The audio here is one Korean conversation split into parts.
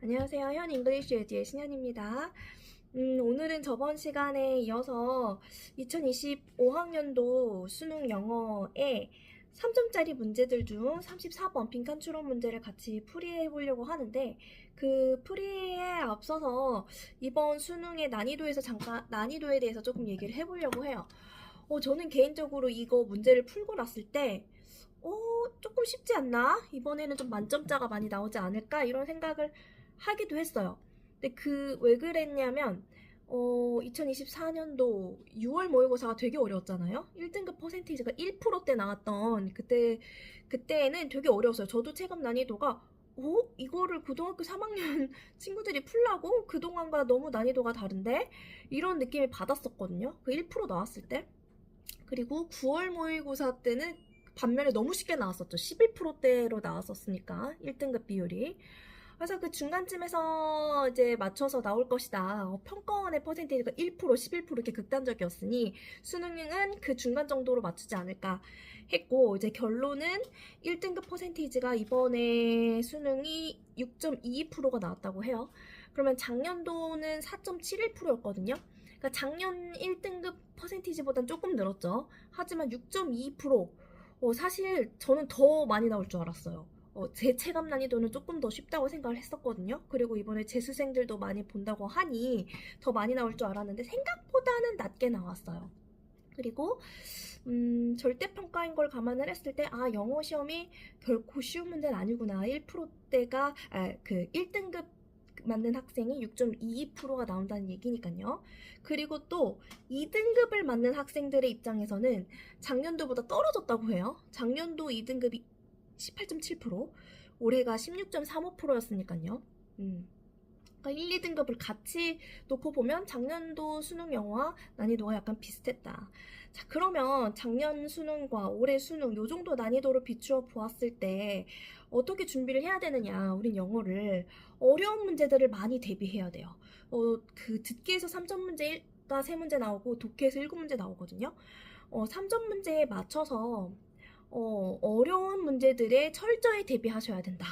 안녕하세요. 현 잉글리쉬 에듀의 신현입니다. 오늘은 저번 시간에 이어서 2025학년도 수능 영어에 3점짜리 문제들 중 34번 빈칸 추론 문제를 같이 풀이해 보려고 하는데, 그 풀이에 앞서서 이번 수능의 난이도에 대해서 조금 얘기를 해보려고 해요. 저는 개인적으로 이거 문제를 풀고 났을 때 조금 쉽지 않나? 이번에는 좀 만점자가 많이 나오지 않을까? 이런 생각을 하기도 했어요. 근데 왜 그랬냐면, 2024년도 6월 모의고사가 되게 어려웠잖아요? 1등급 퍼센테이지가 1%대 나왔던 그때는 되게 어려웠어요. 저도 체감 난이도가, 이거를 고등학교 3학년 친구들이 풀라고? 그동안과 너무 난이도가 다른데? 이런 느낌을 받았었거든요. 그 1% 나왔을 때. 그리고 9월 모의고사 때는 반면에 너무 쉽게 나왔었죠. 11%대로 나왔었으니까 1등급 비율이. 그래서 그 중간쯤에서 이제 맞춰서 나올 것이다. 평가원의 퍼센테이지가 1%, 11% 이렇게 극단적이었으니 수능은 그 중간 정도로 맞추지 않을까 했고, 이제 결론은 1등급 퍼센테이지가 이번에 수능이 6.22%가 나왔다고 해요. 그러면 작년도는 4.71%였거든요. 그러니까 작년 1등급 퍼센티지보단 조금 늘었죠. 하지만 6.22%, 사실 저는 더 많이 나올 줄 알았어요. 제 체감 난이도는 조금 더 쉽다고 생각을 했었거든요. 그리고 이번에 재수생들도 많이 본다고 하니 더 많이 나올 줄 알았는데 생각보다는 낮게 나왔어요. 그리고 절대평가인 걸 감안을 했을 때, 영어 시험이 결코 쉬운 문제는 아니구나. 1%대가, 그 1등급 맞는 학생이 6.22%가 나온다는 얘기니까요. 그리고 또 2등급을 맞는 학생들의 입장에서는 작년도보다 떨어졌다고 해요. 작년도 2등급이 18.7%, 올해가 16.35%였으니까요. 그러니까 1, 2등급을 같이 놓고 보면 작년도 수능 영어와 난이도가 약간 비슷했다. 자, 그러면 작년 수능과 올해 수능 요 정도 난이도로 비추어 보았을 때 어떻게 준비를 해야 되느냐? 우린 영어를 어려운 문제들을 많이 대비해야 돼요. 그 듣기에서 3점 문제가 3문제 나오고 독해에서 7문제 나오거든요. 3점 문제에 맞춰서 어려운 문제들에 철저히 대비하셔야 된다.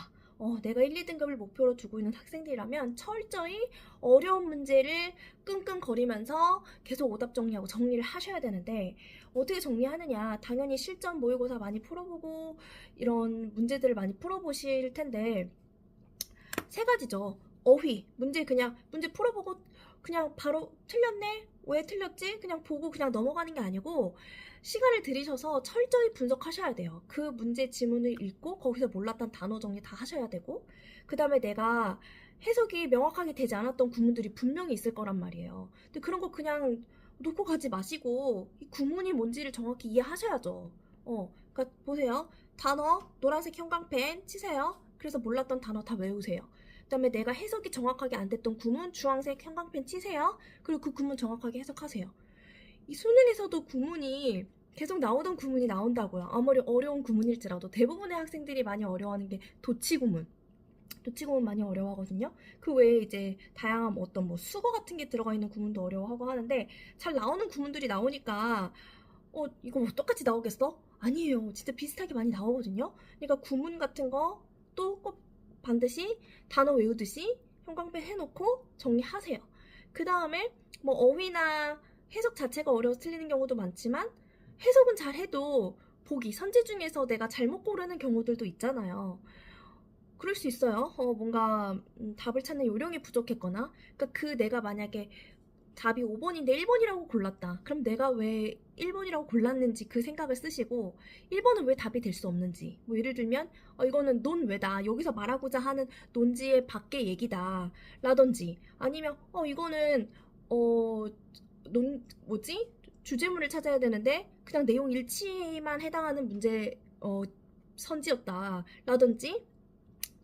내가 1, 2등급을 목표로 두고 있는 학생들이라면 철저히 어려운 문제를 끙끙거리면서 계속 오답 정리하고 정리를 하셔야 되는데, 어떻게 정리하느냐? 당연히 실전 모의고사 많이 풀어보고 이런 문제들을 많이 풀어보실 텐데, 세 가지죠. 어휘, 문제 풀어보고 그냥 바로 틀렸네? 왜 틀렸지? 그냥 보고 그냥 넘어가는 게 아니고 시간을 들이셔서 철저히 분석하셔야 돼요. 그 문제 지문을 읽고 거기서 몰랐던 단어 정리 다 하셔야 되고, 그 다음에 내가 해석이 명확하게 되지 않았던 구문들이 분명히 있을 거란 말이에요. 근데 그런 거 그냥 놓고 가지 마시고 이 구문이 뭔지를 정확히 이해하셔야죠. 그러니까 보세요. 단어 노란색 형광펜 치세요. 그래서 몰랐던 단어 다 외우세요. 그다음에 내가 해석이 정확하게 안 됐던 구문 주황색 형광펜 치세요. 그리고 그 구문 정확하게 해석하세요. 이 수능에서도 구문이 계속 나오던 구문이 나온다고요. 아무리 어려운 구문일지라도 대부분의 학생들이 많이 어려워하는 게 도치구문. 도치구문 많이 어려워하거든요. 그 외에 이제 다양한 어떤 수거 같은 게 들어가 있는 구문도 어려워하고 하는데, 잘 나오는 구문들이 나오니까 이거 똑같이 나오겠어? 아니에요. 진짜 비슷하게 많이 나오거든요. 그러니까 구문 같은 거 또 꼭 반드시 단어 외우듯이 형광펜 해놓고 정리하세요. 그 다음에 어휘나 해석 자체가 어려워서 틀리는 경우도 많지만, 해석은 잘 해도 선지 중에서 내가 잘못 고르는 경우들도 있잖아요. 그럴 수 있어요. 뭔가 답을 찾는 요령이 부족했거나, 그러니까 내가 만약에 답이 5번인데 1번이라고 골랐다. 그럼 내가 왜 1번이라고 골랐는지 그 생각을 쓰시고, 1번은 왜 답이 될 수 없는지. 예를 들면, 이거는 논 왜다. 여기서 말하고자 하는 논지의 밖의 얘기다. 라든지, 아니면, 이거는, 주제문을 찾아야 되는데, 그냥 내용 일치만 해당하는 문제, 선지였다. 라든지,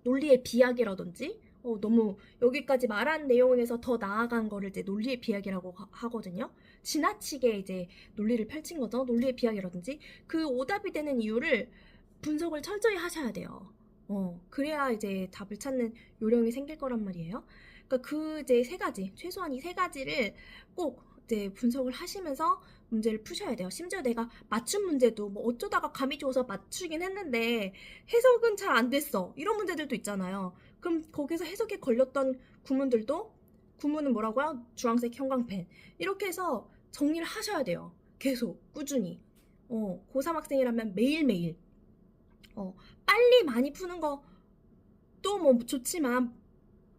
논리의 비약이라든지, 너무 여기까지 말한 내용에서 더 나아간 거를 이제 논리의 비약이라고 하거든요. 지나치게 이제 논리를 펼친 거죠. 논리의 비약이라든지 그 오답이 되는 이유를 분석을 철저히 하셔야 돼요. 그래야 이제 답을 찾는 요령이 생길 거란 말이에요. 그러니까 이제 세 가지, 최소한 이 세 가지를 꼭 이제 분석을 하시면서 문제를 푸셔야 돼요. 심지어 내가 맞춘 문제도 어쩌다가 감이 좋아서 맞추긴 했는데 해석은 잘 안 됐어. 이런 문제들도 있잖아요. 그럼 거기서 해석에 걸렸던 구문들도 구문은 뭐라고요? 주황색 형광펜. 이렇게 해서 정리를 하셔야 돼요. 계속 꾸준히. 고3 학생이라면 매일매일. 빨리 많이 푸는 거 또 뭐 좋지만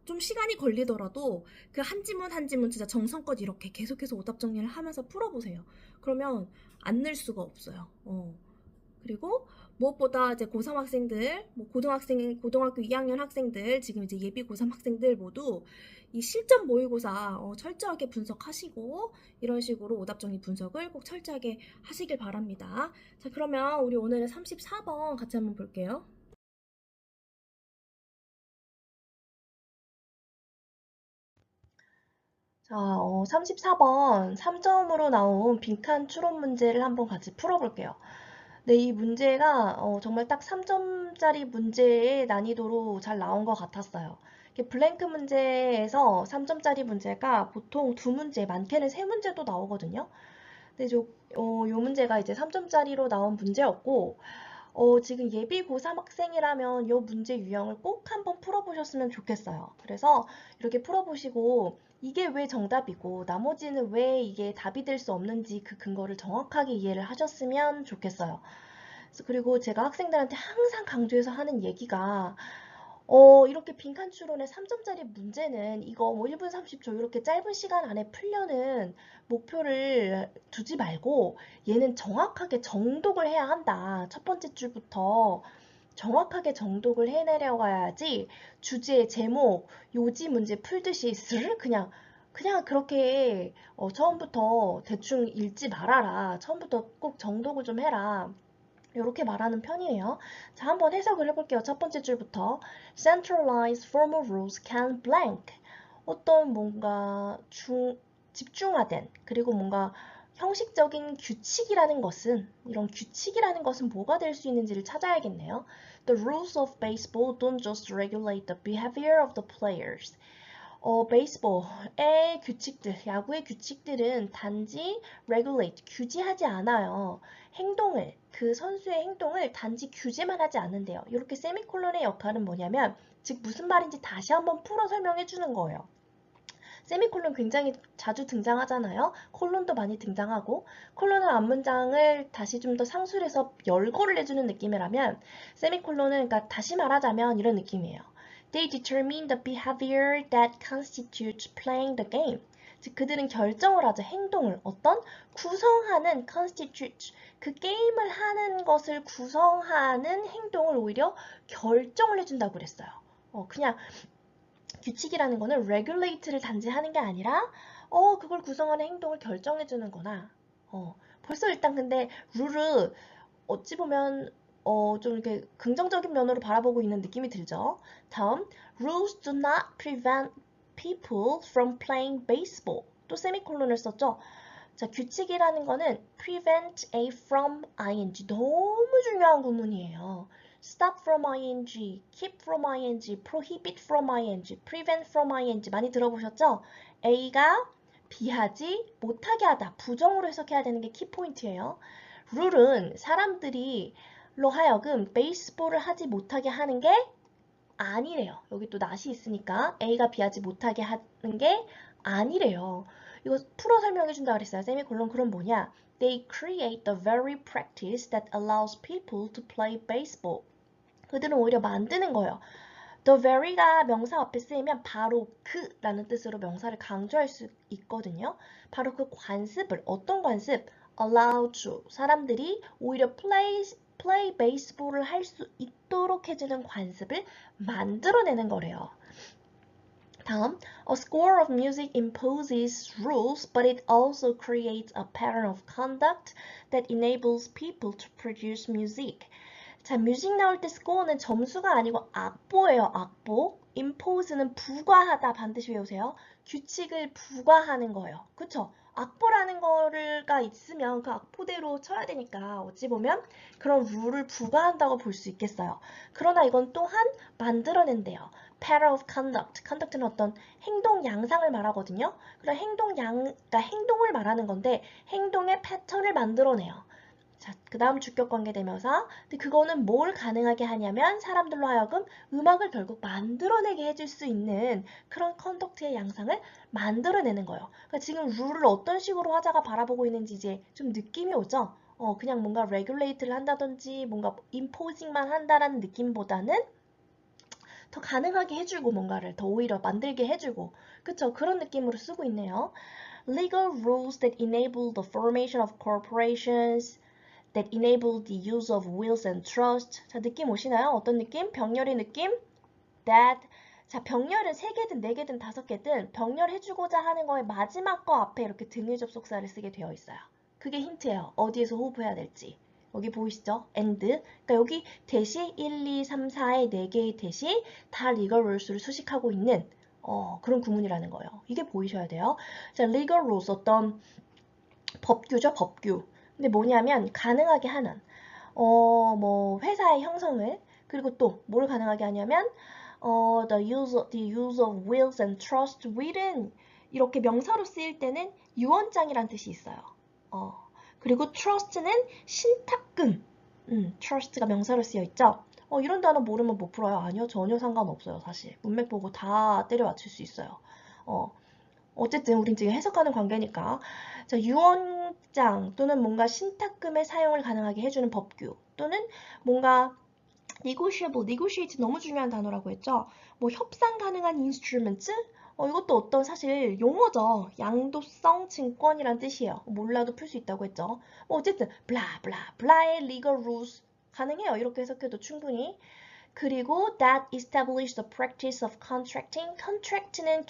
좀 시간이 걸리더라도 그 한 지문 한 지문 진짜 정성껏 이렇게 계속해서 오답 정리를 하면서 풀어보세요. 그러면 안 늘 수가 없어요. 그리고 무엇보다 이제 고3 학생들, 뭐 고등학교 2학년 학생들, 지금 이제 예비 고3 학생들 모두 이 실전 모의고사 철저하게 분석하시고 이런 식으로 오답 정리 분석을 꼭 철저하게 하시길 바랍니다. 자, 그러면 우리 오늘은 34번 같이 한번 볼게요. 자, 34번 3점으로 나온 빈칸 추론 문제를 한번 같이 풀어볼게요. 네, 이 문제가 정말 딱 3점짜리 문제의 난이도로 잘 나온 것 같았어요. 이렇게 블랭크 문제에서 3점짜리 문제가 보통 2문제, 많게는 3문제도 나오거든요. 근데 요 문제가 이제 3점짜리로 나온 문제였고, 지금 예비 고3 학생이라면 이 문제 유형을 꼭 한번 풀어보셨으면 좋겠어요. 그래서 이렇게 풀어보시고 이게 왜 정답이고 나머지는 왜 이게 답이 될 수 없는지 그 근거를 정확하게 이해를 하셨으면 좋겠어요. 그리고 제가 학생들한테 항상 강조해서 하는 얘기가 이렇게 빈칸 추론의 3점짜리 문제는 이거 뭐 1분 30초 이렇게 짧은 시간 안에 풀려는 목표를 두지 말고 얘는 정확하게 정독을 해야 한다. 첫 번째 줄부터 정확하게 정독을 해내려가야지 주제, 제목, 요지 문제 풀듯이 스르르 그냥 그렇게 처음부터 대충 읽지 말아라. 처음부터 꼭 정독을 좀 해라. 이렇게 말하는 편이에요. 자, 한번 해석을 해볼게요. 첫 번째 줄부터 Centralized formal rules can blank. 어떤 뭔가 집중화된 그리고 뭔가 형식적인 규칙이라는 것은 이런 규칙이라는 것은 뭐가 될 수 있는지를 찾아야겠네요. The rules of baseball don't just regulate the behavior of the players. 베이스볼의 규칙들, 야구의 규칙들은 단지 regulate, 규지하지 않아요. 그 선수의 행동을 단지 규제만 하지 않는데요. 이렇게 세미콜론의 역할은 뭐냐면, 즉 무슨 말인지 다시 한번 풀어 설명해 주는 거예요. 세미콜론 굉장히 자주 등장하잖아요. 콜론도 많이 등장하고, 콜론은 앞문장을 다시 좀 더 상술해서 열거를 해주는 느낌이라면, 세미콜론은 그러니까 다시 말하자면 이런 느낌이에요. They determine the behavior that constitutes playing the game. 즉 그들은 결정을 하죠. 행동을 어떤 구성하는 constitute 그 게임을 하는 것을 구성하는 행동을 오히려 결정을 해준다고 그랬어요. 그냥 규칙이라는 거는 regulate를 단지 하는 게 아니라 그걸 구성하는 행동을 결정해주는 거나 벌써 일단 근데 룰을 어찌 보면 좀 이렇게 긍정적인 면으로 바라보고 있는 느낌이 들죠. 다음, rules do not prevent people from playing baseball. 또 세미콜론을 썼죠. 자, 규칙이라는 거는 prevent a from ing. 너무 중요한 구문이에요. stop from ing, keep from ing, prohibit from ing, prevent from ing 많이 들어보셨죠? A가 비하지 못하게 하다. 부정으로 해석해야 되는 게 키포인트예요. 룰은 사람들이로 하여금 베이스볼을 하지 못하게 하는 게 아니래요. 여기 또 not이 있으니까 A가 비하지 못하게 하는 게 아니래요. 이거 풀어 설명해 준다 그랬어요. 세미콜론 그럼 뭐냐? They create the very practice that allows people to play baseball. 그들은 오히려 만드는 거예요. The very가 명사 앞에 쓰이면 바로 그라는 뜻으로 명사를 강조할 수 있거든요. 바로 그 관습을 어떤 관습? allow to 사람들이 오히려 play baseball을 할 수 있도록 해주는 관습을 만들어내는 거래요. 다음, a score of music imposes rules, but it also creates a pattern of conduct that enables people to produce music. 자, 뮤직 나올 때 스코어는 점수가 아니고 악보예요, 악보. impose는 부과하다 반드시 외우세요. 규칙을 부과하는 거예요. 그쵸? 악보라는 거가 있으면 그 악보대로 쳐야 되니까 어찌 보면 그런 룰을 부과한다고 볼 수 있겠어요. 그러나 이건 또한 만들어낸대요. pattern of conduct. conduct는 어떤 행동 양상을 말하거든요. 그런 그러니까 행동을 말하는 건데 행동의 패턴을 만들어내요. 자, 그 다음 주격관계대명사. 근데 그거는 뭘 가능하게 하냐면 사람들로 하여금 음악을 결국 만들어내게 해줄 수 있는 그런 컨덕트의 양상을 만들어내는 거예요. 그러니까 지금 룰을 어떤 식으로 화자가 바라보고 있는지 이제 좀 느낌이 오죠? 그냥 뭔가 레귤레이트를 한다든지 뭔가 임포징만 한다라는 느낌보다는 더 가능하게 해주고 뭔가를 더 오히려 만들게 해주고 그쵸? 그런 느낌으로 쓰고 있네요. Legal rules that enable the formation of corporations that enable the use of wills and trust. 자, 느낌 오시나요? 어떤 느낌? 병렬의 느낌? That. 자, 병렬은 3개든 4개든 5개든 병렬해주고자 하는 거에 마지막 거 앞에 이렇게 등의 접속사를 쓰게 되어 있어요. 그게 힌트예요. 어디에서 호흡해야 될지. 여기 보이시죠? and. 그러니까 여기 대시 1, 2, 3, 4의 4개의 대시 다 legal rules를 수식하고 있는 그런 구문이라는 거예요. 이게 보이셔야 돼요. 자, legal rules 어떤 법규죠, 법규. 근데 뭐냐면 가능하게 하는 뭐 회사의 형성을 그리고 또 뭘 가능하게 하냐면 the use of wills and trust. will은 이렇게 명사로 쓰일 때는 유언장이란 뜻이 있어요. 그리고 trust는 신탁금. trust가 명사로 쓰여 있죠. 이런 단어 모르면 못 풀어요. 아니요, 전혀 상관없어요, 사실. 문맥 보고 다 때려 맞출 수 있어요. 어쨌든 우린 지금 해석하는 관계니까. 자, 유언장 또는 뭔가 신탁금의 사용을 가능하게 해주는 법규 또는 뭔가 negotiable, negotiate 너무 중요한 단어라고 했죠. 뭐 협상 가능한 instruments? 이것도 어떤 사실 용어죠. 양도성 증권이란 뜻이에요. 몰라도 풀 수 있다고 했죠. 어쨌든 blah blah blah의 legal rules 가능해요. 이렇게 해석해도 충분히. 그리고 that establish the practice of contracting. contract는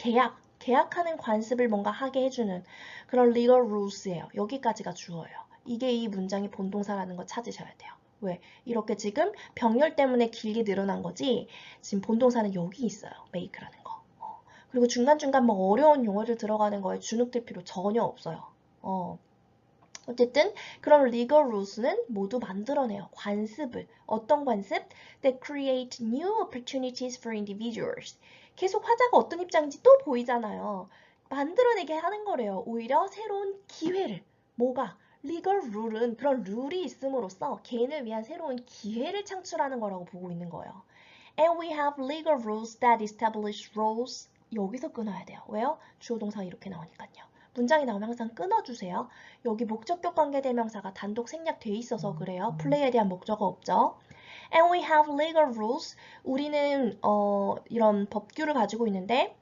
계약하는 관습을 뭔가 하게 해주는 그런 legal rules예요. 여기까지가 주어예요. 이게 이 문장의 본동사라는 거 찾으셔야 돼요. 왜? 이렇게 지금 병렬 때문에 길게 늘어난 거지 지금 본동사는 여기 있어요. make라는 거. 그리고 중간중간 뭐 어려운 용어들 들어가는 거에 주눅들 필요 전혀 없어요. 어쨌든 그런 legal rules는 모두 만들어내요. 관습을. 어떤 관습? That create new opportunities for individuals. 계속 화자가 어떤 입장인지 또 보이잖아요. 만들어내게 하는 거래요. 오히려 새로운 기회를. 뭐가? legal rule은 그런 룰이 있음으로써 개인을 위한 새로운 기회를 창출하는 거라고 보고 있는 거예요. And we have legal rules that establish roles. 여기서 끊어야 돼요. 왜요? 주어 동사 이렇게 나오니까요. 문장이 나오면 항상 끊어주세요. 여기 목적격 관계대명사가 단독 생략돼 있어서 그래요. 플레이에 대한 목적어 없죠. And we have legal rules. 우리는 이런 법규를 가지고 있는데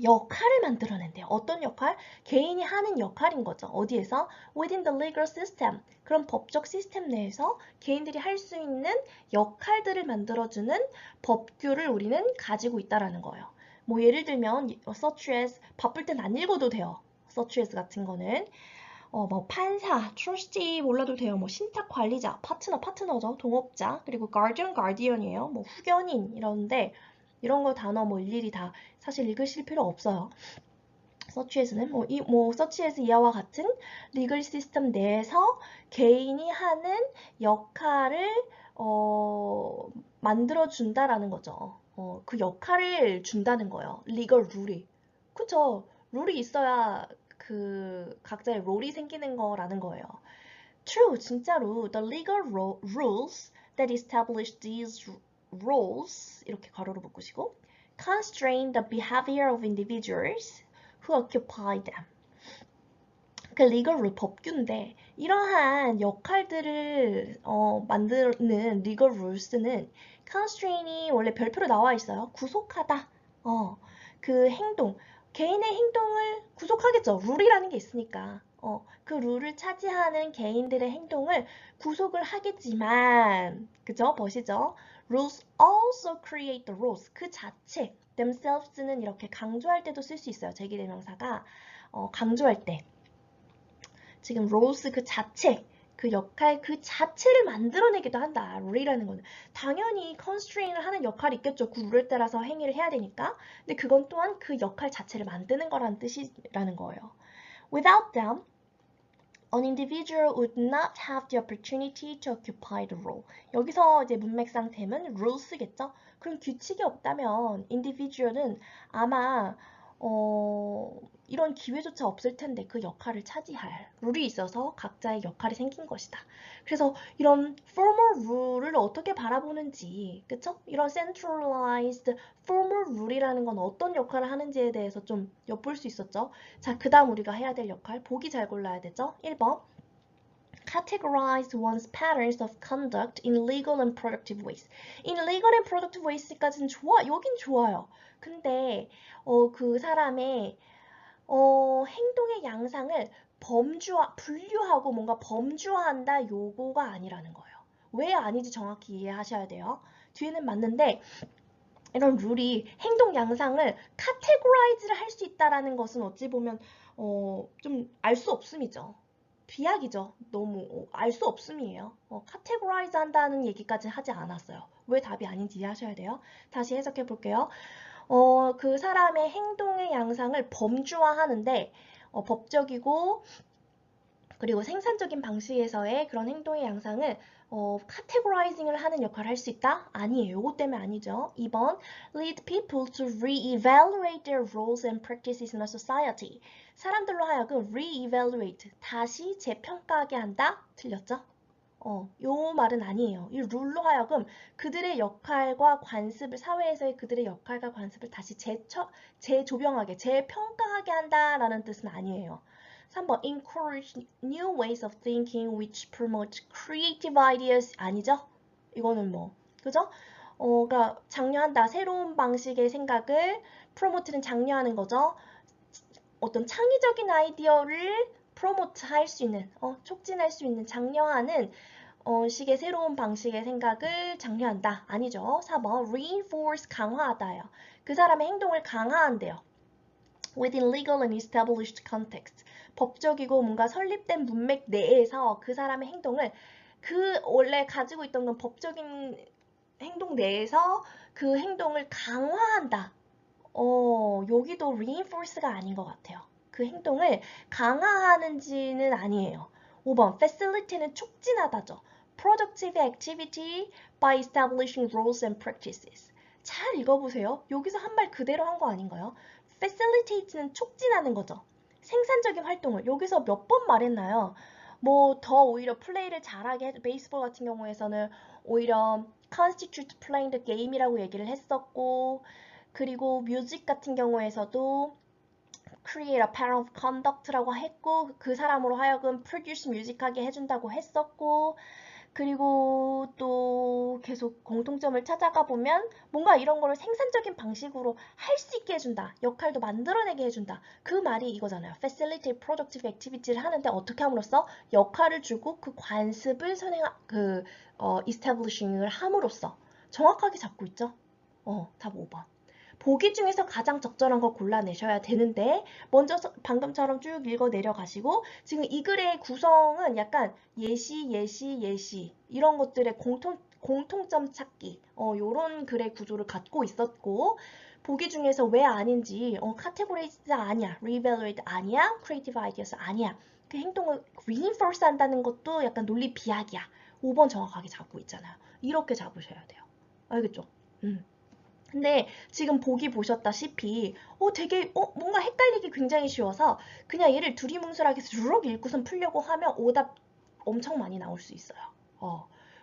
역할을 만들어낸대요. 어떤 역할? 개인이 하는 역할인 거죠. 어디에서? Within the legal system. 그런 법적 시스템 내에서 개인들이 할 수 있는 역할들을 만들어주는 법규를 우리는 가지고 있다라는 거예요. 뭐 예를 들면 such as 바쁠 땐 안 읽어도 돼요. such as 같은 거는 뭐 판사, trustee 몰라도 돼요. 뭐 신탁 관리자, 파트너죠. 동업자. 그리고 guardian이에요. 뭐 후견인 이런데 이런 거 단어 뭐 일일이 다 사실 읽으실 필요 없어요. such as는 such as 이하와 같은 리글 시스템 내에서 개인이 하는 역할을 만들어 준다라는 거죠. 그 역할을 준다는 거예요. 리걸 룰이. 그쵸? 룰이 있어야 그 각자의 롤이 생기는 거라는 거예요. True, 진짜로 the legal rules that establish these roles 이렇게 괄호로 묶으시고 constrain the behavior of individuals who occupy them. 그 legal rule 법규인데 이러한 역할들을 만드는 legal rules는 constraint이 원래 별표로 나와 있어요. 구속하다. 그 행동, 개인의 행동을 구속하겠죠. 룰이라는 게 있으니까. 그 룰을 차지하는 개인들의 행동을 구속을 하겠지만, 그죠? 보시죠. Rules also create the rules. 그 자체, themselves는 이렇게 강조할 때도 쓸 수 있어요. 제기대명사가 강조할 때. 지금 rules 그 자체, 그 역할 그 자체를 만들어내기도 한다. 룰이라는 거는 당연히 constrain을 하는 역할이 있겠죠. 그 룰에 따라서 행위를 해야 되니까. 근데 그건 또한 그 역할 자체를 만드는 거라는 뜻이라는 거예요. Without them, an individual would not have the opportunity to occupy the role. 여기서 이제 문맥상 됨은 rules겠죠. 그럼 규칙이 없다면 individual은 아마 이런 기회조차 없을 텐데 그 역할을 차지할 룰이 있어서 각자의 역할이 생긴 것이다. 그래서 이런 formal 룰을 어떻게 바라보는지, 그쵸? 이런 centralized formal 룰이라는 건 어떤 역할을 하는지에 대해서 좀 엿볼 수 있었죠. 자, 그 다음 우리가 해야 될 역할, 보기 잘 골라야 되죠? 1번. Categorize one's patterns of conduct in legal and productive ways. In legal and productive ways까지는 좋아, 여긴 좋아요. 근데 그 사람의 행동의 양상을 분류하고 뭔가 범주화한다 요거가 아니라는 거예요. 왜 아닌지 정확히 이해하셔야 돼요. 뒤에는 맞는데 이런 룰이 행동 양상을 카테고라이즈를 할 수 있다라는 것은 어찌 보면 좀 알 수 없음이죠. 비약이죠. 너무 알 수 없음이에요. 카테고라이즈 한다는 얘기까지 하지 않았어요. 왜 답이 아닌지 이해하셔야 돼요. 다시 해석해 볼게요. 그 사람의 행동의 양상을 범주화하는데 법적이고 그리고 생산적인 방식에서의 그런 행동의 양상을 카테고라이징을 하는 역할을 할 수 있다? 아니에요. 요거 때문에 아니죠. 2번 lead people to re-evaluate their roles and practices in a society. 사람들로 하여금 re-evaluate, 다시 재평가하게 한다? 틀렸죠? 요 말은 아니에요. 이 룰로 하여금 그들의 역할과 관습을, 사회에서의 그들의 역할과 관습을 다시 재조명하게, 재평가하게 한다라는 뜻은 아니에요. 3번 encourage new ways of thinking which promote creative ideas 아니죠? 이거는 뭐, 그죠? 그러니까 장려한다. 새로운 방식의 생각을 promote는 장려하는 거죠. 어떤 창의적인 아이디어를 프로모트 할 수 있는, 촉진할 수 있는, 장려하는 식의 새로운 방식의 생각을 장려한다. 아니죠. 4번 reinforce 강화하다요. 그 사람의 행동을 강화한대요. within legal and established context. 법적이고 뭔가 설립된 문맥 내에서 그 사람의 행동을 그 원래 가지고 있던 건 법적인 행동 내에서 그 행동을 강화한다. 여기도 reinforce가 아닌 것 같아요. 그 행동을 강화하는지는 아니에요. 5번 facilitate는 촉진하다죠. productive activity by establishing rules and practices. 잘 읽어보세요. 여기서 한 말 그대로 한 거 아닌가요? facilitate는 촉진하는 거죠. 생산적인 활동을 여기서 몇 번 말했나요? 뭐 더 오히려 플레이를 잘하게 해줘. 베이스볼 같은 경우에서는 오히려 constitute playing the game이라고 얘기를 했었고 그리고 뮤직 같은 경우에서도 create a pattern of conduct라고 했고 그 사람으로 하여금 produce music하게 해준다고 했었고 그리고 또 계속 공통점을 찾아가 보면 뭔가 이런 거를 생산적인 방식으로 할 수 있게 해준다. 역할도 만들어내게 해준다. 그 말이 이거잖아요. facilitate productive activity를 하는데 어떻게 함으로써 역할을 주고 그 관습을 establishing을 함으로써 정확하게 잡고 있죠. 답 5번. 보기 중에서 가장 적절한 걸 골라내셔야 되는데 먼저 방금처럼 쭉 읽어 내려가시고 지금 이 글의 구성은 약간 예시 이런 것들의 공통점 찾기 요런 글의 구조를 갖고 있었고 보기 중에서 왜 아닌지 카테고리즈 아니야, reevaluate 아니야, creative ideas 아니야 그 행동을 reinforce 한다는 것도 약간 논리 비약이야. 5번 정확하게 잡고 있잖아요. 이렇게 잡으셔야 돼요. 알겠죠? 근데 지금 보기 보셨다시피 되게 뭔가 헷갈리기 굉장히 쉬워서 그냥 얘를 두리뭉술하게 쭉 읽고선 풀려고 하면 오답 엄청 많이 나올 수 있어요.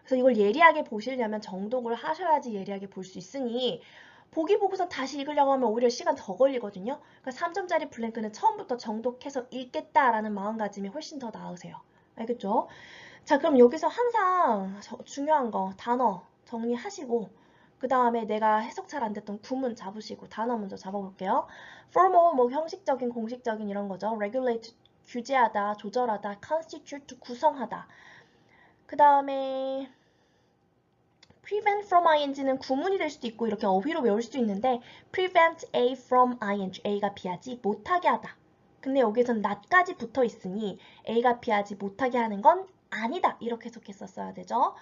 그래서 이걸 예리하게 보시려면 정독을 하셔야지 예리하게 볼 수 있으니 보기 보고선 다시 읽으려고 하면 오히려 시간 더 걸리거든요. 그러니까 3점짜리 블랭크는 처음부터 정독해서 읽겠다라는 마음가짐이 훨씬 더 나으세요. 알겠죠? 자, 그럼 여기서 항상 중요한 거 단어 정리하시고 그 다음에 내가 해석 잘 안 됐던 구문 잡으시고 단어 먼저 잡아볼게요. formal 뭐 형식적인 공식적인 이런 거죠. regulate 규제하다 조절하다 constitute 구성하다. 그 다음에 prevent from ing는 구문이 될 수도 있고 이렇게 어휘로 외울 수도 있는데 prevent A from ing A가 비하지 못하게 하다. 근데 여기서는 not까지 붙어 있으니 A가 비하지 못하게 하는 건 아니다 이렇게 해석했었어야 되죠.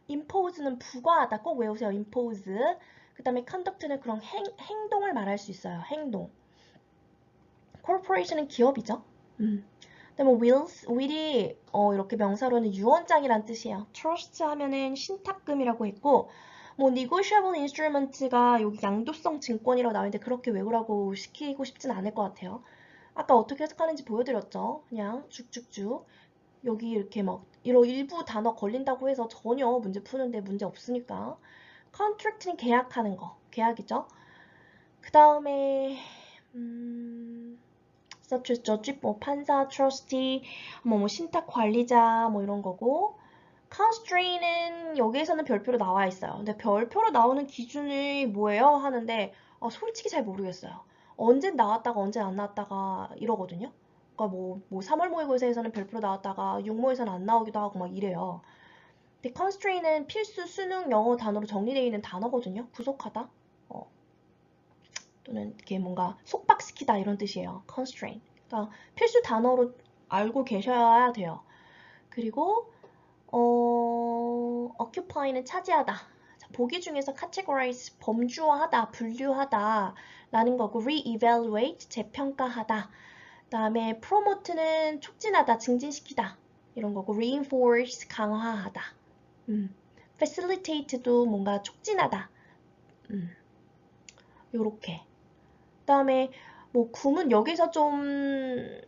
impose는 부과하다 꼭 외우세요. impose. 그 다음에 conduct는 그런 행동을 말할 수 있어요. 행동. corporation은 기업이죠. 그다음에 will이 이렇게 명사로는 유언장이란 뜻이에요. trust 하면은 신탁금이라고 했고 뭐 negotiable instrument가 여기 양도성 증권이라고 나오는데 그렇게 외우라고 시키고 싶진 않을 것 같아요. 아까 어떻게 해석하는지 보여드렸죠. 그냥 쭉쭉쭉 여기 이렇게 막 이런 일부 단어 걸린다고 해서 전혀 문제 푸는데 문제 없으니까. contract는 계약하는 거, 계약이죠. 그 다음에 such as judge, 뭐 판사, trustee, 뭐 신탁 관리자 뭐 이런 거고. constraint는 여기에서는 별표로 나와 있어요. 근데 별표로 나오는 기준이 뭐예요? 하는데 솔직히 잘 모르겠어요. 언제 나왔다가 언제 안 나왔다가 이러거든요. 그러니까 뭐 3월 모의고사에서는 별표로 나왔다가 6모에서는 안 나오기도 하고 막 이래요. 근데 constraint는 필수 수능 영어 단어로 정리되어 있는 단어거든요. 구속하다. 또는 이게 뭔가 속박시키다 이런 뜻이에요. constraint. 그러니까 필수 단어로 알고 계셔야 돼요. 그리고 occupy는 차지하다. 자, 보기 중에서 categorize 범주화하다, 분류하다 라는 거고 re-evaluate 재평가하다. 그다음에 promote는 촉진하다, 증진시키다 이런 거고 reinforce 강화하다. facilitate도 뭔가 촉진하다. 요렇게. 그다음에 뭐 구문 여기서 좀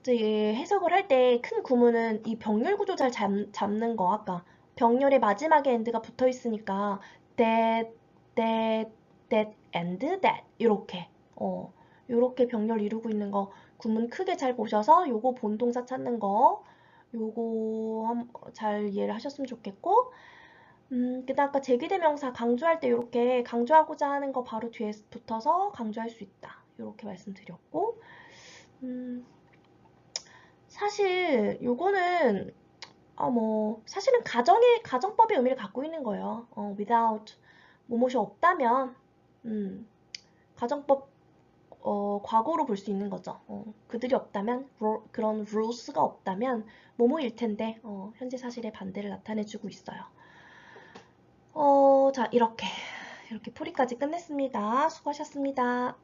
이제 해석을 할 때 큰 구문은 이 병렬 구조 잘 잡는 거 아까 병렬의 마지막에 end가 붙어 있으니까 that, and that 이렇게 요렇게 병렬 이루고 있는 거 구문 크게 잘 보셔서 요거 본동사 찾는 거 요거 잘 이해를 하셨으면 좋겠고 그다음 아까 제기대명사 강조할 때 이렇게 강조하고자 하는 거 바로 뒤에 붙어서 강조할 수 있다 이렇게 말씀드렸고 사실 요거는 사실은 가정법의 의미를 갖고 있는 거예요. without 무엇이 없다면 가정법 과거로 볼 수 있는 거죠. 그들이 없다면 그런 rules가 없다면 뭐뭐일 텐데 현재 사실의 반대를 나타내주고 있어요. 자 이렇게 풀이까지 끝냈습니다. 수고하셨습니다.